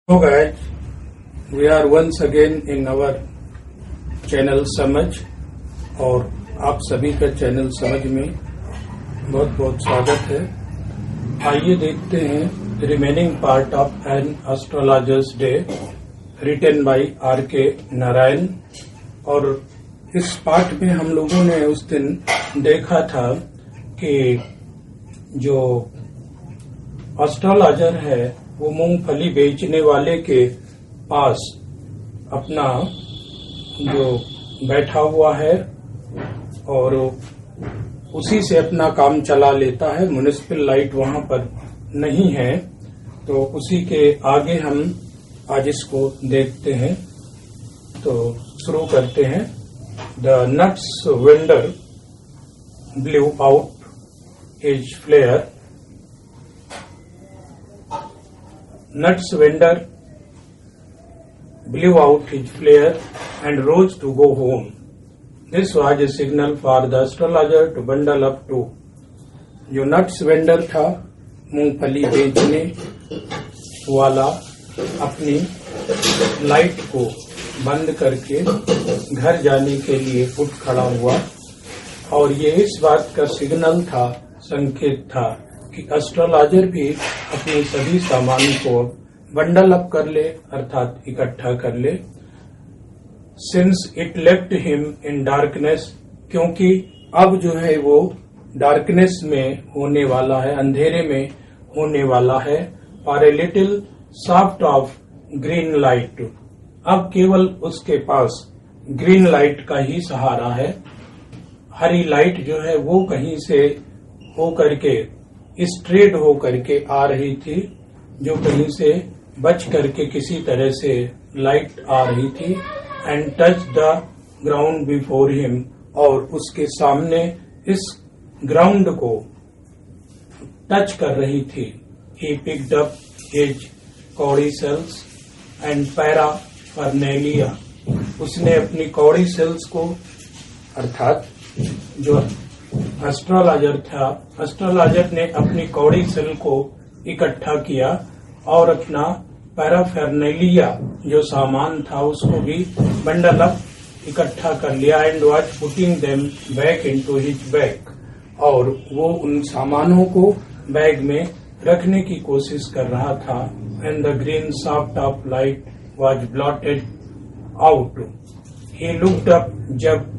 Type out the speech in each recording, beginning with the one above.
So guys, we are once again in our channel समझ और आप सभी का चैनल समझ में बहुत बहुत स्वागत है। आइए देखते हैं remaining part of an astrologer's day written by R K. Narayan. और इस पार्ट में हम लोगों ने उस दिन देखा था कि जो एस्ट्रोलॉजर है वो मूंगफली बेचने वाले के पास अपना जो बैठा हुआ है और उसी से अपना काम चला लेता है। म्युनिसिपल लाइट वहां पर नहीं है, तो उसी के आगे हम आज इसको देखते हैं। तो शुरू करते हैं। The nuts vendor blew out his flare. Nuts vendor blew out his flare and rose to go home. This was a signal for the astrologer to bundle up too. जो नट्स वेंडर था, मूंगफली बेचने वाला, अपनी light को बंद करके घर जाने के लिए उठ खड़ा हुआ और ये इस बात का सिग्नल था, संकेत था कि एस्ट्रोलॉजर भी अपने सभी सामान को बंडल अप कर ले, अर्थात इकट्ठा कर ले। Since it left him in darkness, क्योंकि अब जो है वो डार्कनेस में होने वाला है, अंधेरे में होने वाला है। For a little shaft of green light, अब केवल उसके पास ग्रीन लाइट का ही सहारा है। हरी लाइट जो है वो कहीं से हो करके स्ट्रेट हो करके आ रही थी, जो कहीं से बच करके किसी तरह से लाइट आ रही थी। And touch the ground before him, और उसके सामने इस ग्राउंड को टच कर रही थी। ही पिक्ड अप हिज कौड़ी सेल्स एंड पैरा फर्नेलिया, उसने अपनी कौड़ी सेल्स को, अर्थात जो एस्ट्रोलॉजर था, एस्ट्रोलॉजर ने अपनी कौड़ी सेल को इकट्ठा किया और अपना पैराफेरनेलिया जो सामान था उसको भी बंडल अप इकट्ठा कर लिया। And was putting them back into his bag, और वो उन सामानों को बैग में रखने की कोशिश कर रहा था। And the green shaft of light was blotted out. He looked up, जब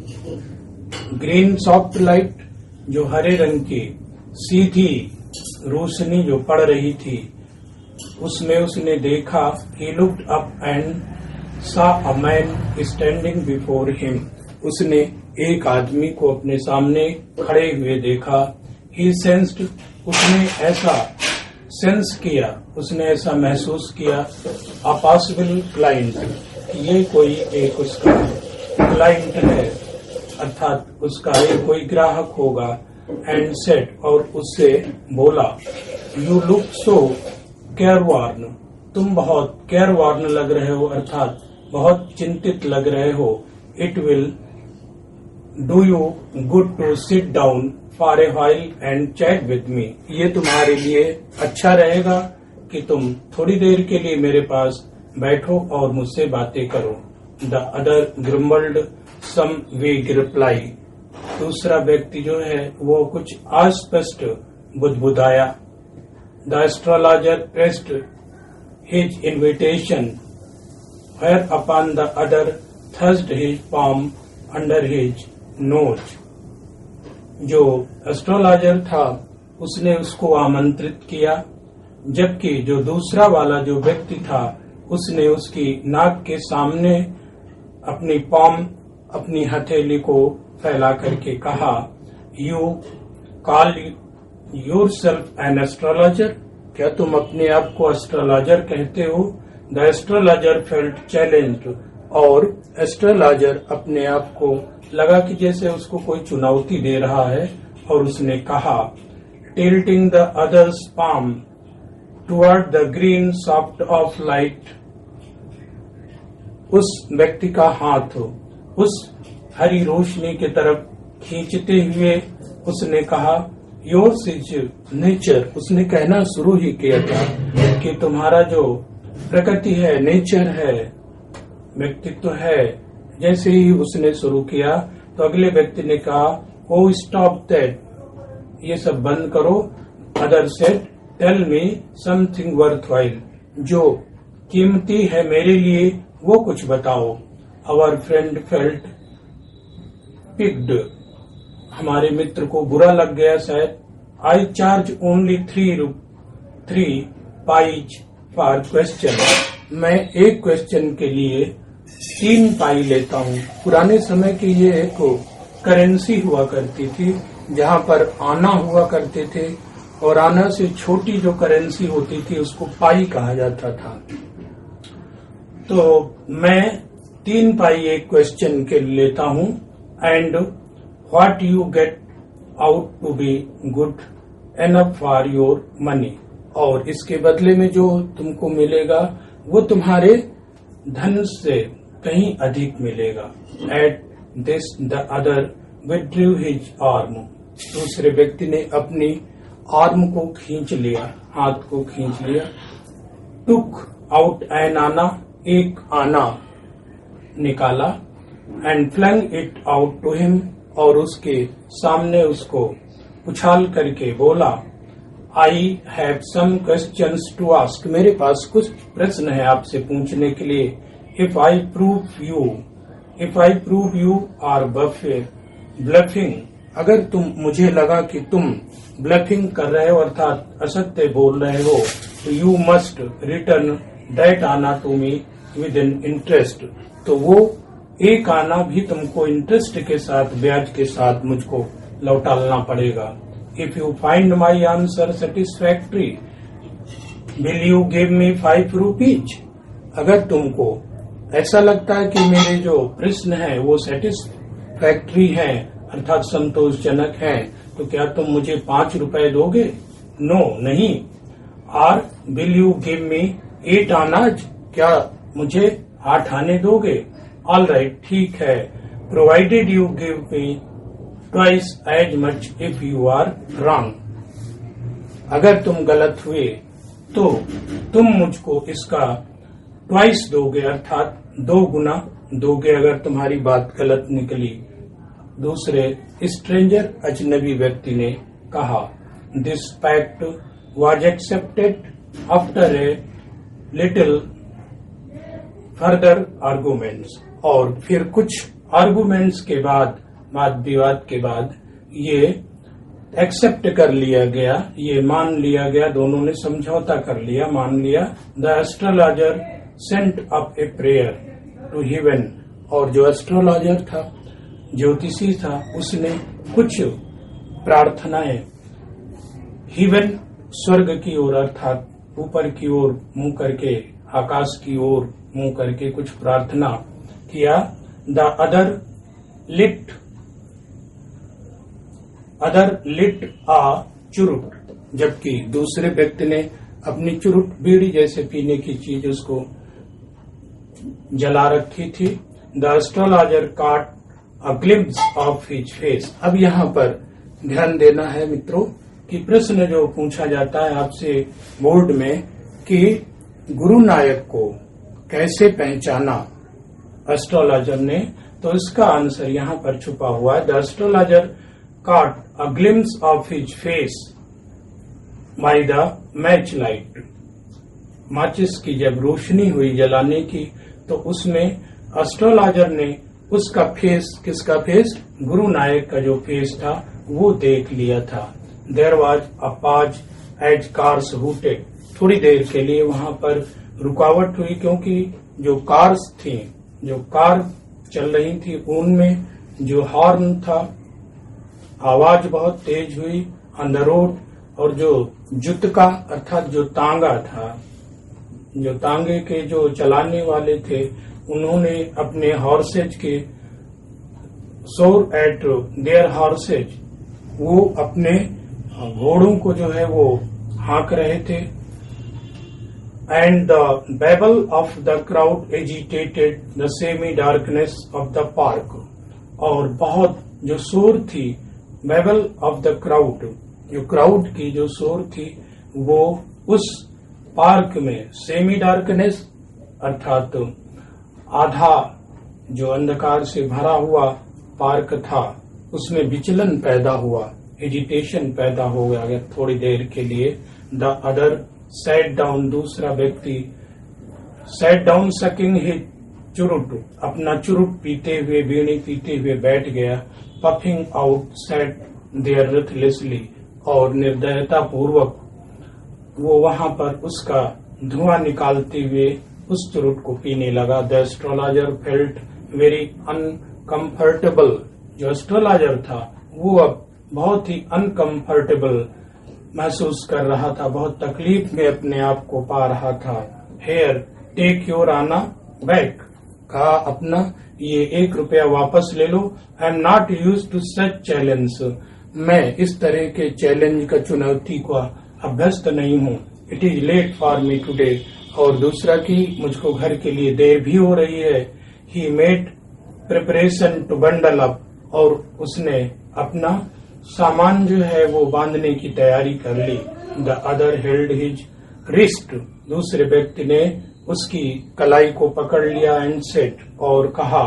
ग्रीन सॉफ्ट लाइट जो हरे रंग की सीधी रोशनी जो पड़ रही थी उसमें उसने देखा। He looked up and saw a man standing before him, उसने एक आदमी को अपने सामने खड़े हुए देखा। ही सेंस्ड, उसने ऐसा सेंस किया, उसने ऐसा महसूस किया, अ पॉसिबल क्लाइंट, ये कोई एक उसका क्लाइंट है, अर्थात उसका एक कोई ग्राहक होगा। एंड सेड, और उससे बोला, यू लुक सो केयरवार्न, तुम बहुत केयरवार्न लग रहे हो, अर्थात बहुत चिंतित लग रहे हो। It will do you good to sit down for a while and chat with me, ये तुम्हारे लिए अच्छा रहेगा कि तुम थोड़ी देर के लिए मेरे पास बैठो और मुझसे बातें करो। The other grumbled some weak reply, दूसरा व्यक्ति जो है वो कुछ अस्पष्ट बुदबुदाया। The astrologer pressed his invitation whereupon the other thrust his palm under his nose, जो एस्ट्रोलॉजर था उसने उसको आमंत्रित किया, जबकि जो दूसरा वाला जो व्यक्ति था उसने उसकी नाक के सामने अपनी पाम, अपनी हथेली को फैला करके कहा, you call yourself an astrologer, क्या तुम अपने आप को एस्ट्रोलॉजर कहते हो? द एस्ट्रोलॉजर फेल्ट चैलेंज्ड, और एस्ट्रोलॉजर अपने आप को लगा कि जैसे उसको कोई चुनौती दे रहा है, और उसने कहा, tilting the others palm toward the green soft of light, उस व्यक्ति का हाथ उस हरी रोशनी की तरफ खींचते हुए उसने कहा, योर्स इज नेचर, उसने कहना शुरू ही किया था कि तुम्हारा जो प्रकृति है, नेचर है, व्यक्तित्व है। जैसे ही उसने शुरू किया तो अगले व्यक्ति ने कहा, ओ स्टॉप दैट, ये सब बंद करो। Other said, tell me something worthwhile, जो कीमती है मेरे लिए वो कुछ बताओ। आवर फ्रेंड फेल्ट पिक्ड, हमारे मित्र को बुरा लग गया शायद। आई charge only 3 pies for question, मैं एक क्वेश्चन के लिए 3 पाई लेता हूँ। पुराने समय की ये एक करेंसी हुआ करती थी, जहाँ पर आना हुआ करते थे, और आना से छोटी जो करेंसी होती थी उसको पाई कहा जाता था। तो मैं 3 पाई एक क्वेश्चन के लेता हूँ। And what you get out to be good enough for your money, और इसके बदले में जो तुमको मिलेगा वो तुम्हारे धन से कहीं अधिक मिलेगा। At this the other withdrew his arm, दूसरे व्यक्ति ने अपनी आर्म को खींच लिया, हाथ को खींच लिया। टुक आउट एन आना, एक आना निकाला। And flung it out to him, और उसके सामने उसको उछाल करके बोला, I have some questions to ask, मेरे पास कुछ प्रश्न है आपसे पूछने के लिए। If I prove you are bluffing, अगर मुझे लगा कि तुम ब्लफिंग कर रहे हो, अर्थात असत्य बोल रहे हो, तो you must return that anna to me with an interest, तो वो एक आना भी तुमको इंटरेस्ट के साथ, ब्याज के साथ मुझको लौटाना पड़ेगा। If you find my answer satisfactory will you give me 5 rupees, अगर तुमको ऐसा लगता है कि मेरे जो प्रश्न है वो सेटिस्फैक्ट्री है, अर्थात संतोषजनक है, तो क्या तुम मुझे 5 रुपए दोगे? नो, नहीं। Or will you give me 8 annas, क्या मुझे 8 आने दोगे? ऑल राइट, ठीक है। Provided you give me twice as much if you are wrong, अगर तुम गलत हुए तो तुम मुझको इसका ट्वाइस दोगे, अर्थात 2 गुना दोगे अगर तुम्हारी बात गलत निकली। दूसरे स्ट्रेंजर, अजनबी व्यक्ति ने कहा। This pact was accepted after a little further arguments, और फिर कुछ आर्गूमेंट्स के बाद, वाद विवाद के बाद ये एक्सेप्ट कर लिया गया, ये मान लिया गया, दोनों ने समझौता कर लिया, मान लिया। The astrologer sent up a prayer to heaven, और जो एस्ट्रोलॉजर था, ज्योतिषी था, उसने कुछ प्रार्थनाएं हेवन, स्वर्ग की ओर, अर्थात ऊपर की ओर मुंह करके, आकाश की ओर मुंह करके कुछ प्रार्थना किया। द अदर लिट आ चुरुट, जबकि दूसरे व्यक्ति ने अपनी चुरुट, बीड़ी जैसे पीने की चीज, उसको जला रखी थी। द एस्ट्रोलॉजर काट a glimpse of his face, अब यहाँ पर ध्यान देना है मित्रों कि प्रश्न जो पूछा जाता है आपसे बोर्ड में कि गुरु नायक को कैसे पहचाना एस्ट्रोलॉजर ने, तो इसका आंसर यहाँ पर छुपा हुआ है। The astrologer caught a glimpse of his face by the match light, माचिस की जब रोशनी हुई जलाने की, तो उसमें एस्ट्रोलॉजर ने उसका फेस, किसका फेस? गुरु नायक का जो फेस था वो देख लिया था। There was a pause as cars hooted, थोड़ी देर के लिए वहां पर रुकावट हुई, क्योंकि जो कार्स थी, जो कार चल रही थी, उनमें जो हॉर्न था, आवाज बहुत तेज हुई ऑन द रोड, और जो जुतका अर्थात जो तांगा था, जो तांगे के जो चलाने वाले थे, उन्होंने अपने हॉर्सेज के शोर एट देयर हॉर्सेज, वो अपने घोड़ों को जो है वो हाँक रहे थे। And the babble of the crowd agitated the semi darkness of the park, और बहुत जो शोर थी, बेबल ऑफ द क्राउड, जो क्राउड की जो शोर थी, वो उस पार्क में सेमी डार्कनेस अर्थात आधा जो अंधकार से भरा हुआ पार्क था उसमें विचलन पैदा हुआ, एजिटेशन पैदा हो गया थोड़ी देर के लिए। द अदर सैट डाउन, दूसरा व्यक्ति सैट डाउन सकिंग हिज चुरुट, अपना चुरुट पीते हुए, बीड़ी पीते हुए बैठ गया। पफिंग आउट सैट देयर रथलेसली, और निर्दयता पूर्वक वो वहां पर उसका धुआं निकालते हुए उस चुरुट को पीने लगा। The astrologer felt very uncomfortable, जो एस्ट्रोलॉजर था वो अब बहुत ही अनकंफर्टेबल महसूस कर रहा था, बहुत तकलीफ में अपने आप को पा रहा था। Here take your anna back, कहा अपना ये 1 रुपया वापस ले लो। I am not use to such challenge, मैं इस तरह के चैलेंज का चुनौती का अभ्यस्त नहीं हूँ। It is late for me today, और दूसरा कि मुझको घर के लिए देर भी हो रही है। He made preparation to bundle up, और उसने अपना सामान जो है वो बांधने की तैयारी कर ली। The other held his wrist, दूसरे व्यक्ति ने उसकी कलाई को पकड़ लिया। एंड सेड, और कहा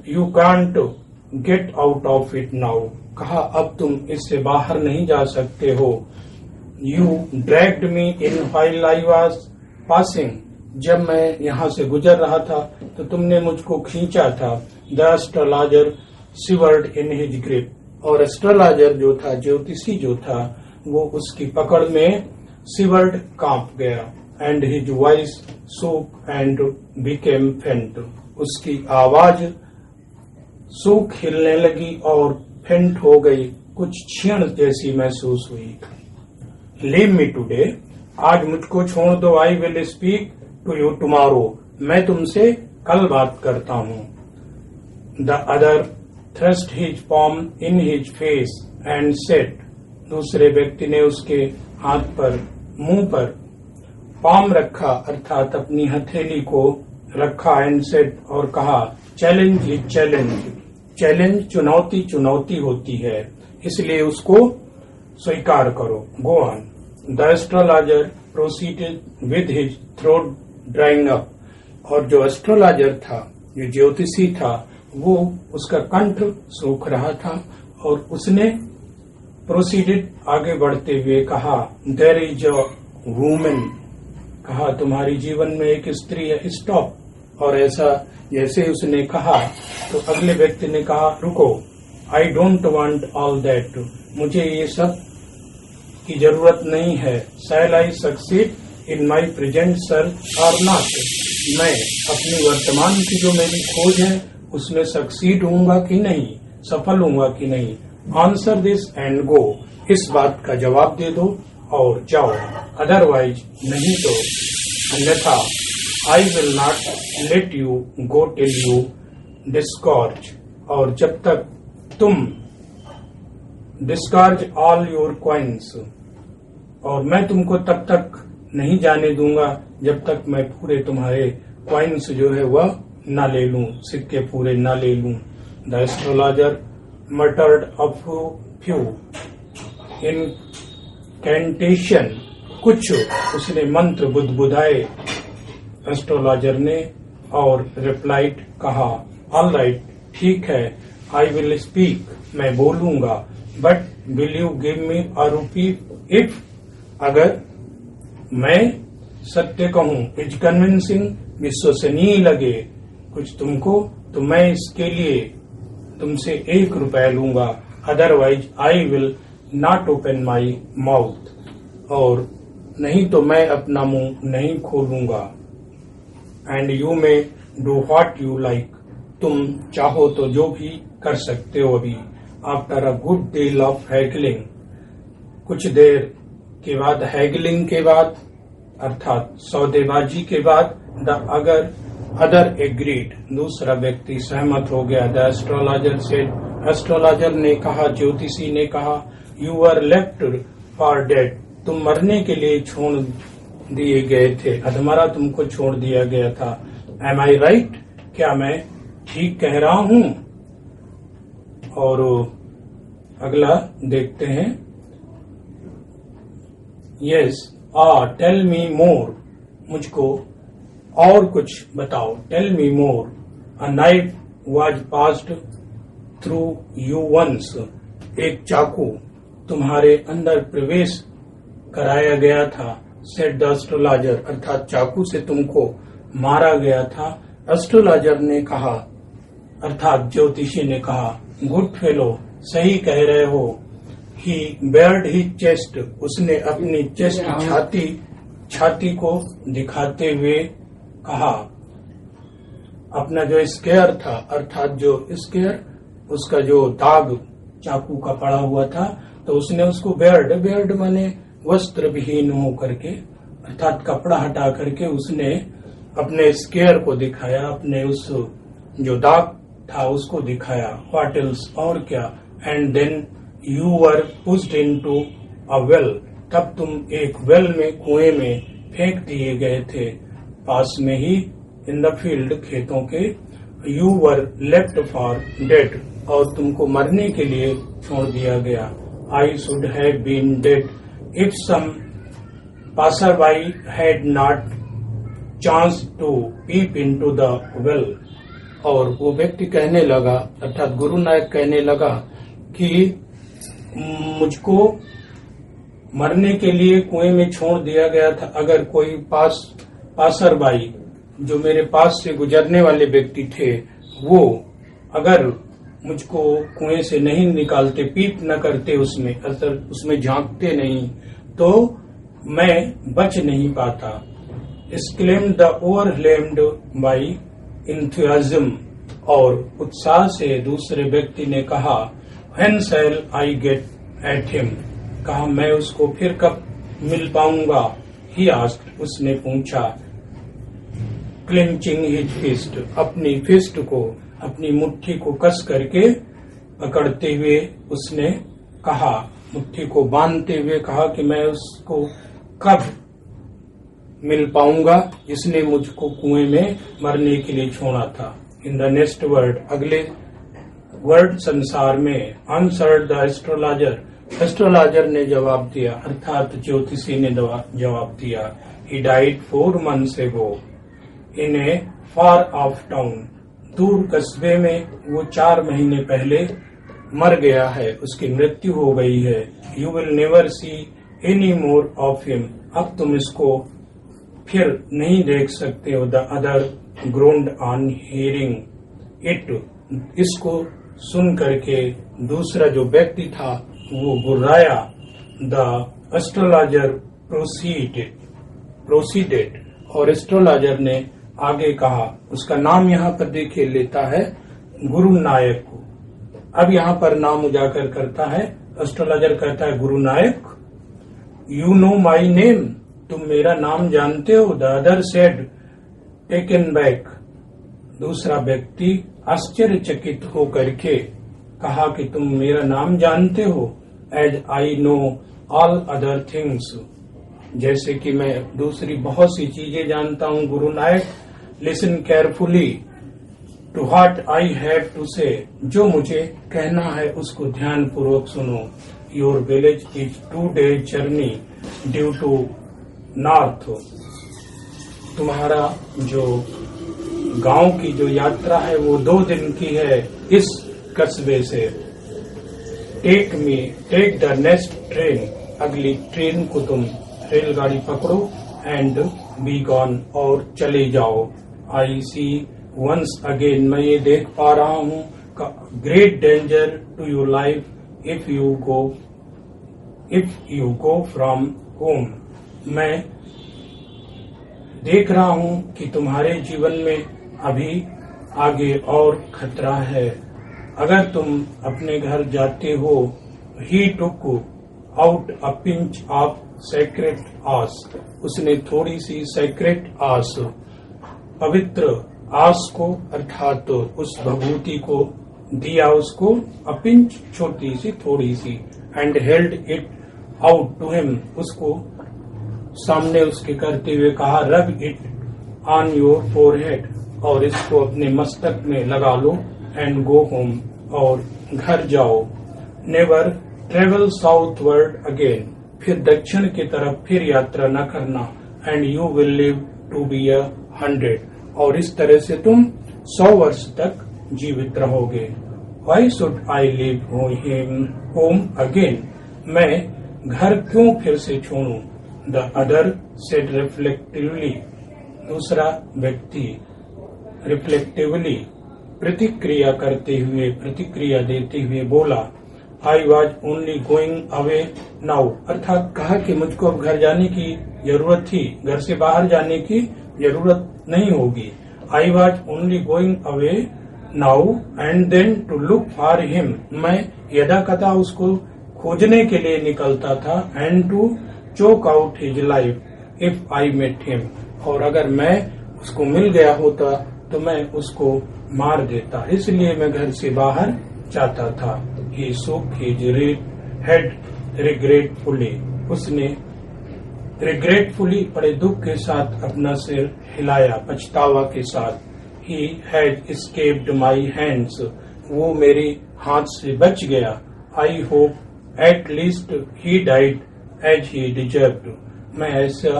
you can't get out of it now, कहा अब तुम इससे बाहर नहीं जा सकते हो। You dragged me in while I was passing, जब मैं यहाँ से गुजर रहा था तो तुमने मुझको खींचा था। The astrologer शिवर्ड in his grip, और एस्ट्रोलॉजर जो था, ज्योतिषी जो था, वो उसकी पकड़ में शिवर्ड कांप गया। And his voice shook and became faint, उसकी आवाज सूख हिलने लगी और फेंट हो गई, कुछ क्षीण जैसी महसूस हुई। लीव मी टुडे, आज मुझको छोड़ दो। I will speak to you tomorrow, मैं तुमसे कल बात करता हूँ। The other thrust his palm in his face and said, दूसरे व्यक्ति ने उसके हाथ पर, मुंह पर पाम रखा, अर्थात अपनी हथेली को रखा। एंड सेड, और कहा चैलेंज इज चैलेंज, चैलेंज चुनौती चुनौती होती है, इसलिए उसको स्वीकार करो। Go on. The astrologer proceeded with his throat drying up, और जो एस्ट्रोलॉजर था, जो ज्योतिषी था, वो उसका कंठ सूख रहा था, और उसने प्रोसीडेड आगे बढ़ते हुए कहा देयर इज अ वुमन, कहा तुम्हारी जीवन में एक स्त्री है। स्टॉप, और ऐसा जैसे उसने कहा तो अगले व्यक्ति ने कहा रुको। I don't want all that, मुझे ये सब की जरूरत नहीं है। Shall I succeed in my present search or not, मैं अपनी वर्तमान की जो मेरी खोज है उसमें सक्सीड होऊंगा कि नहीं, सफल होऊंगा कि नहीं। आंसर दिस एंड गो, इस बात का जवाब दे दो और जाओ। अदरवाइज, नहीं तो अन्यथा I will not let you go till you disgorge, और जब तक तुम डिस्कॉर्ज ऑल योर कॉइन्स, और मैं तुमको तब तक नहीं जाने दूंगा जब तक मैं पूरे तुम्हारे कॉइन्स जो है वह न ले लूं, सिक्के पूरे न ले लूं। The astrologer muttered a few incantation, कुछ उसने मंत्र बुदबुदाए एस्ट्रोलॉजर ने, और रिप्लाइड, कहा ऑल राइट, ठीक है, आई विल स्पीक, मैं बोलूंगा। But will you give me a rupee if, अगर मैं सत्य कहूं, इज कन्विंसिंग, विश्वसनीय लगे कुछ तुमको, तो मैं इसके लिए तुमसे 1 रुपया लूंगा। Otherwise I will not open my mouth, और नहीं तो मैं अपना मुंह नहीं खोलूंगा। And you may do what you like, तुम चाहो तो जो भी कर सकते हो। अभी after a good deal of haggling, कुछ देर के बाद, हैगलिंग के बाद अर्थात सौदेबाजी के बाद, द अदर एग्रीड, दूसरा व्यक्ति सहमत हो गया। द एस्ट्रोलॉजर से, एस्ट्रोलॉजर ने कहा, ज्योतिषी ने कहा, you are left for dead, तुम मरने के लिए छोड़ दिए गए थे, अधमरा तुमको छोड़ दिया गया था। एम आई राइट, क्या मैं ठीक कह रहा हूं? और अगला देखते हैं। यस, टेल मी मोर, मुझको और कुछ बताओ, tell me more. A knife was passed through you once, एक चाकू तुम्हारे अंदर प्रवेश कराया गया था, सेड द एस्ट्रोलॉजर, अर्थात चाकू से तुमको मारा गया था। एस्ट्रोलॉजर ने कहा, अर्थात ज्योतिषी ने कहा, गुड फेलो, सही कह रहे हो। ही बेयर्ड ही चेस्ट, उसने अपनी चेस्ट छाती को दिखाते हुए कहा, अपना जो स्केयर था, अर्थात जो स्केयर उसका जो दाग चाकू का पड़ा हुआ था, तो उसने उसको बेयर्ड माने वस्त्र विहीन हो करके, अर्थात कपड़ा हटा करके उसने अपने स्केयर को दिखाया, अपने उस जो दाग था उसको दिखाया। व्हाट एल्स, और क्या। And then you were pushed into a well, तब तुम एक वेल में, कुएं में फेंक दिए गए थे, पास में ही, इन द फील्ड, खेतों के। You were left for dead, और तुमको मरने के लिए छोड़ दिया गया। I should have been dead if some passerby had not chanced to peep into the well। और वो व्यक्ति कहने लगा, अर्थात गुरु नायक कहने लगा कि मुझको मरने के लिए कुएं में छोड़ दिया गया था, अगर कोई पासरबाई, जो मेरे पास से गुजरने वाले व्यक्ति थे, वो अगर मुझको कुएं से नहीं निकालते, पीप न करते उसमें, उसमें झांकते नहीं, तो मैं बच नहीं पाता। Exclaimed the overwhelmed by enthusiasm, और उत्साह से दूसरे व्यक्ति ने कहा, when shall I get at him, कहा मैं उसको फिर कब मिल पाऊंगा। ही आस्क्ड, उसने पूछा। क्लेंचिंग हिज फिस्ट, अपनी फिस्ट को, अपनी मुट्ठी को कस करके पकड़ते हुए उसने कहा, मुट्ठी को बांधते हुए कहा कि मैं उसको कब मिल पाऊंगा जिसने मुझको कुएं में मरने के लिए छोड़ा था। इन द नेक्स्ट वर्ड, अगले वर्ड संसार में, आंसर्ड द एस्ट्रोलॉजर, एस्ट्रोलॉजर ने जवाब दिया, अर्थात ज्योतिषी ने जवाब दिया। He died 4 months ago in A far of town, दूर कस्बे में वो 4 महीने पहले मर गया है, उसकी मृत्यु हो गई है। You will never see any more of him, अब तुम इसको फिर नहीं देख सकते हो। The other ग्रोन्ड on hearing it, इसको सुन करके दूसरा जो व्यक्ति था वो गुर्राया। द एस्ट्रोलॉजर प्रोसीडेड, और एस्ट्रोलॉजर ने आगे कहा, उसका नाम यहाँ पर देखिए लेता है गुरु नायक को। अब यहाँ पर नाम उजागर करता है, एस्ट्रोलॉजर कहता है, गुरु नायक, यू नो माई नेम, तुम मेरा नाम जानते हो। The other said, taken back, दूसरा व्यक्ति आश्चर्यचकित हो करके कहा कि तुम मेरा नाम जानते हो। As I know all other things, जैसे कि मैं दूसरी बहुत सी चीजें जानता हूँ। Guru Nayak, listen carefully to what I have to say, जो मुझे कहना है उसको ध्यान पूर्वक सुनो। Your village is 2 days journey due to north, तुम्हारा जो गांव की जो यात्रा है वो 2 दिन की है इस कस्बे से। टेक द नेक्स्ट ट्रेन, अगली ट्रेन को तुम, रेलगाड़ी पकड़ो। एंड बी गॉन, और चले जाओ। आई सी वंस अगेन, मैं ये देख पा रहा हूँ, great danger to your life if you go from home, मैं देख रहा हूँ कि तुम्हारे जीवन में अभी आगे और खतरा है अगर तुम अपने घर जाते हो। He took out a pinch of sacred ash, उसने थोड़ी सी सेक्रेट आस, पवित्र आस को, अर्थात उस भभूति को दिया उसको, अ पिंच, छोटी सी, थोड़ी सी। And held it out to him, उसको सामने उसके करते हुए कहा, rub it on your forehead, और इसको अपने मस्तक में लगा लो। एंड गो होम, और घर जाओ। नेवर ट्रेवल साउथवर्ड अगेन, फिर दक्षिण की तरफ फिर यात्रा न करना। And you will live to be 100, और इस तरह से तुम 100 वर्ष तक जीवित रहोगे। Why should I leave home again? मैं घर क्यों फिर से छोड़ूं? The other said reflectively. दूसरा व्यक्ति रिफ्लेक्टिवली प्रतिक्रिया करते हुए, प्रतिक्रिया देते हुए बोला, I was only going away now. अर्थात कहा कि मुझको अब घर जाने की जरूरत थी, घर से बाहर जाने की जरूरत नहीं होगी। I was only going away now and then to look for him. मैं यदाकदा उसको खोजने के लिए निकलता था, and to choke out his life if I met him. और अगर मैं उसको मिल गया होता तो मैं उसको मार देता, इसलिए मैं घर से बाहर जाता था। He shook his head regretfully. उसने regretfully बड़े दुख के साथ अपना सिर हिलाया, पछतावा के साथ। He had escaped my hands. वो मेरे हाथ से बच गया। I hope at least he died as he deserved. मैं ऐसा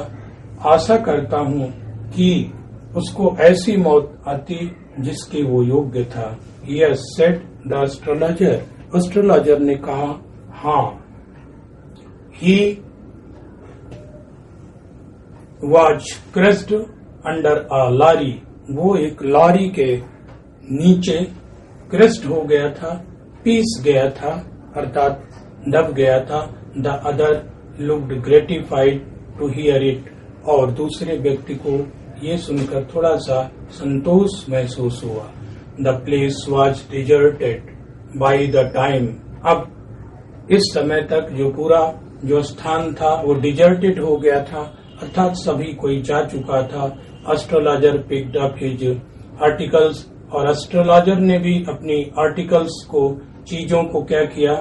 आशा करता हूँ कि उसको ऐसी मौत आती जिसकी वो योग्य था। Yes, said the astrologer. Astrologer ने कहा, हाँ। He was crushed under a lorry. वो एक लॉरी के नीचे क्रस्ट हो गया था, पीस गया था, अर्थात दब गया था। The other looked gratified to hear it. और दूसरे व्यक्ति को ये सुनकर थोड़ा सा संतोष महसूस हुआ। The place was deserted by the time. अब इस समय तक जो स्थान था वो डिजर्टेड हो गया था, अर्थात सभी कोई जा चुका था। Astrologer picked up his articles, और एस्ट्रोलॉजर ने भी अपनी आर्टिकल्स को, चीजों को क्या किया,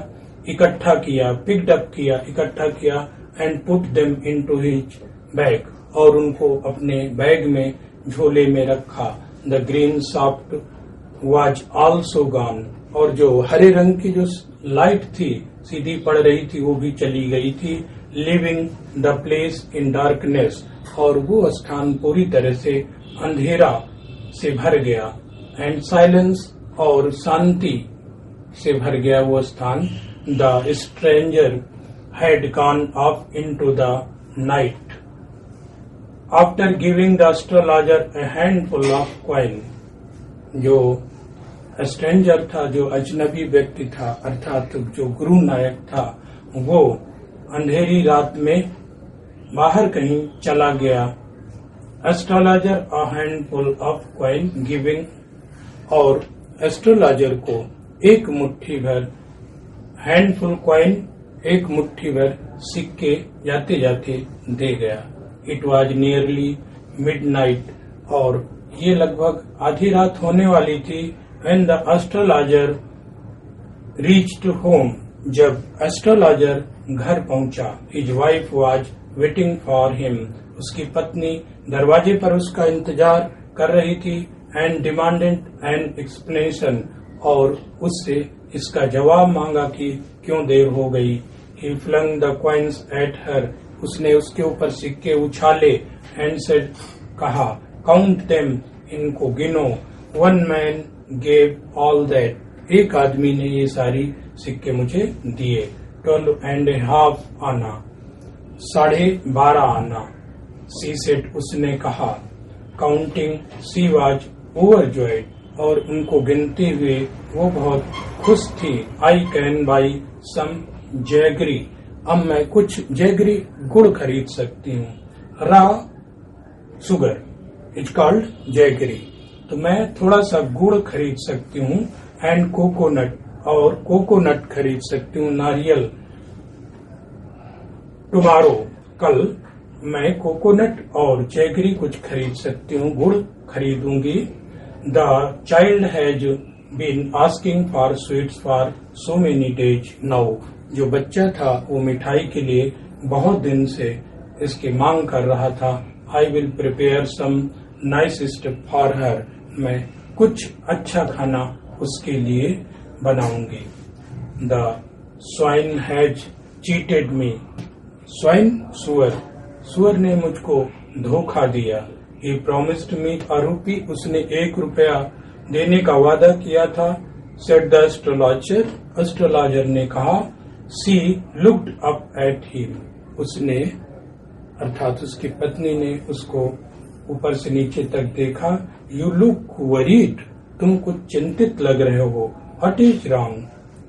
इकट्ठा किया, पिक्ड अप किया, इकट्ठा किया, and put them into his bag, और उनको अपने बैग में, झोले में रखा। The green soft was also gone, और जो हरे रंग की जो लाइट थी सीधी पड़ रही थी वो भी चली गई थी। Living the place in darkness, और वो स्थान पूरी तरह से अंधेरा से भर गया। एंड साइलेंस, और शांति से भर गया वो स्थान। The stranger had gone of into the night after giving the astrologer A handful of coin. जो स्ट्रेंजर था, जो अजनबी व्यक्ति था, अर्थात जो गुरु नायक था, वो अंधेरी रात में बाहर कहीं चला गया। Astrologer a handful of coin giving, और एस्ट्रोलॉजर को एक मुट्ठी भर हैंडफुल कॉइन, एक मुट्ठी भर सिक्के जाते जाते दे गया। इट वॉज नियरली मिडनाइट, और ये लगभग आधी रात होने वाली थी। When the astrologer reached home, जब एस्ट्रोलॉजर घर पहुंचा, his wife was waiting for him. उसकी पत्नी दरवाजे पर उसका इंतजार कर रही थी। and demanded an explanation, और उससे इसका जवाब मांगा कि क्यों देर हो गई। He flung the coins at her. उसने उसके ऊपर सिक्के उछाले। and said, कहा, count them, इनको गिनो। One man gave all that. एक आदमी ने ये सारी सिक्के मुझे दिए। 12.5 आना, 12.5 आना। She said, उसने कहा। Counting, she was overjoyed, और उनको गिनते हुए वो बहुत खुश थी। I can buy some jaggery. अब मैं कुछ जैगरी गुड़ खरीद सकती हूँ। Raw sugar is called jaggery. तो मैं थोड़ा सा गुड़ खरीद सकती हूँ। एंड कोकोनट, और कोकोनट खरीद सकती हूँ, नारियल। टुमारो, कल मैं कोकोनट और जैगरी कुछ खरीद सकती हूँ, गुड़ खरीदूंगी। The child has been asking for sweets for so many days now. जो बच्चा था वो मिठाई के लिए बहुत दिन से इसकी मांग कर रहा था। I will prepare some nicest for her. मैं कुछ अच्छा खाना उसके लिए बनाऊंगी। The swine has cheated me. Swine, सुअर, सुअर ने मुझको धोखा दिया। He promised me a rupee. उसने 1 रुपया देने का वादा किया था. Said the astrologer. Astrologer ने कहा. She looked up at him. उसने अर्थात उसकी पत्नी ने उसको ऊपर से नीचे तक देखा. You look worried. तुम कुछ चिंतित लग रहे हो. What is wrong?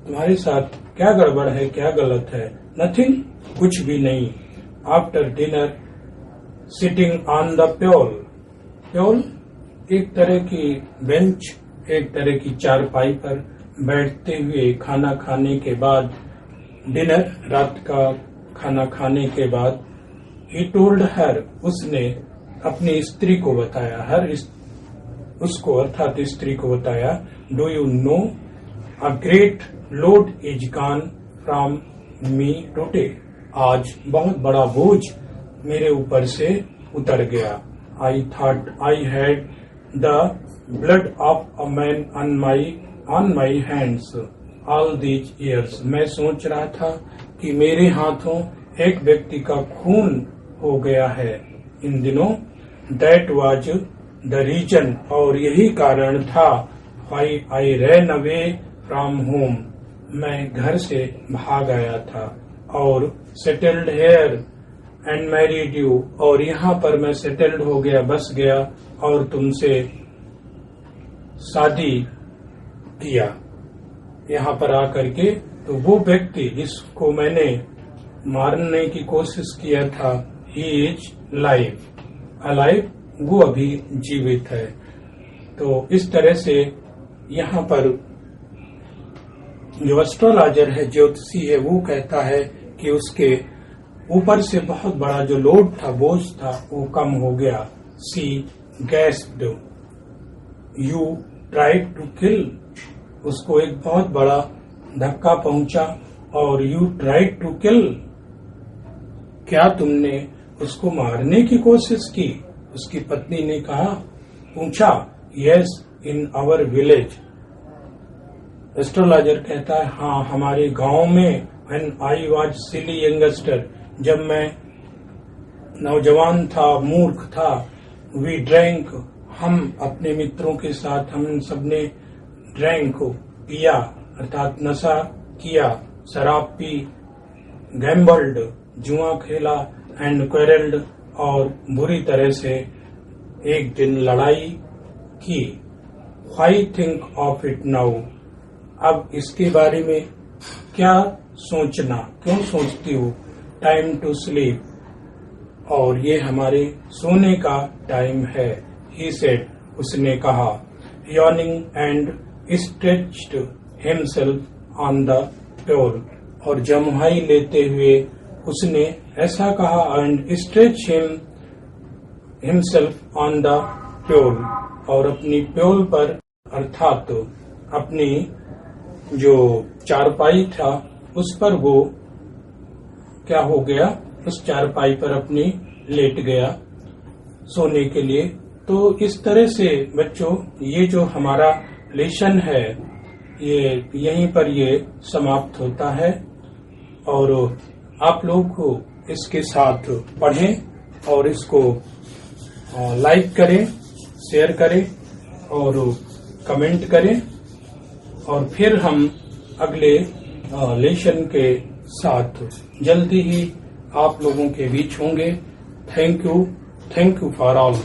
तुम्हारे साथ क्या गड़बड़ है, क्या गलत है? Nothing. कुछ भी नहीं. After dinner, sitting on the pole. Pole एक तरह की बेंच, एक तरह की चारपाई पर बैठते हुए खाना खाने के बाद, डिनर रात का खाना खाने के बाद, he told her, उसने अपनी स्त्री को बताया, उसको अर्थात स्त्री को बताया, do you know a great load is gone from me today. आज बहुत बड़ा बोझ मेरे ऊपर से उतर गया. I thought I had the blood of a man on my hands all these years. मैं सोच रहा था कि मेरे हाथों एक व्यक्ति का खून हो गया है इन दिनों. That was the reason, और यही कारण था, why I ran away from home. मैं घर से भाग आया था और settled here and married you, और यहाँ पर मैं सेटल्ड हो गया, बस गया और तुमसे शादी किया. यहाँ पर आकर के तो वो व्यक्ति जिसको मैंने मारने की कोशिश किया था, he is alive, वो अभी जीवित है. तो इस तरह से यहाँ पर जो एस्ट्रोलॉजर है, ज्योतिषी है, वो कहता है कि उसके ऊपर से बहुत बड़ा जो लोड था, बोझ था, वो कम हो गया. She gasped. You tried to kill. उसको एक बहुत बड़ा धक्का पहुंचा. और you tried to kill. क्या तुमने उसको मारने की कोशिश की? उसकी पत्नी ने पूछा. Yes, in our village. Astrologer कहता है, हाँ, हमारे गांव में. When I was silly youngster, जब मैं नौजवान था, मूर्ख था, we drank, हम अपने मित्रों के साथ हम सबने ड्रैंक, पिया, अर्थात नशा किया, शराब पी, गैम्बल्ड, जुआ खेला, एंड क्वेरल्ड, और बुरी तरह से एक दिन लड़ाई की. Why think of it now? अब इसके बारे में क्या सोचना, क्यों सोचती हो? टाइम टू स्लीप, और ये हमारे सोने का टाइम है. ही सेड, उसने कहा. Yawning and stretched himself on the pyol, और जमुहाई लेते हुए उसने ऐसा कहा. And stretch himself on the pyol, और अपनी प्योल पर अर्थात अपनी जो चारपाई था उस पर वो क्या हो गया, उस चारपाई पर अपनी लेट गया सोने के लिए. तो इस तरह से बच्चों, ये जो हमारा लेसन है, ये यहीं पर ये समाप्त होता है. और आप लोग को इसके साथ पढ़ें और इसको लाइक करें, शेयर करें और कमेंट करें. और फिर हम अगले लेसन के साथ जल्दी ही आप लोगों के बीच होंगे. Thank you for all.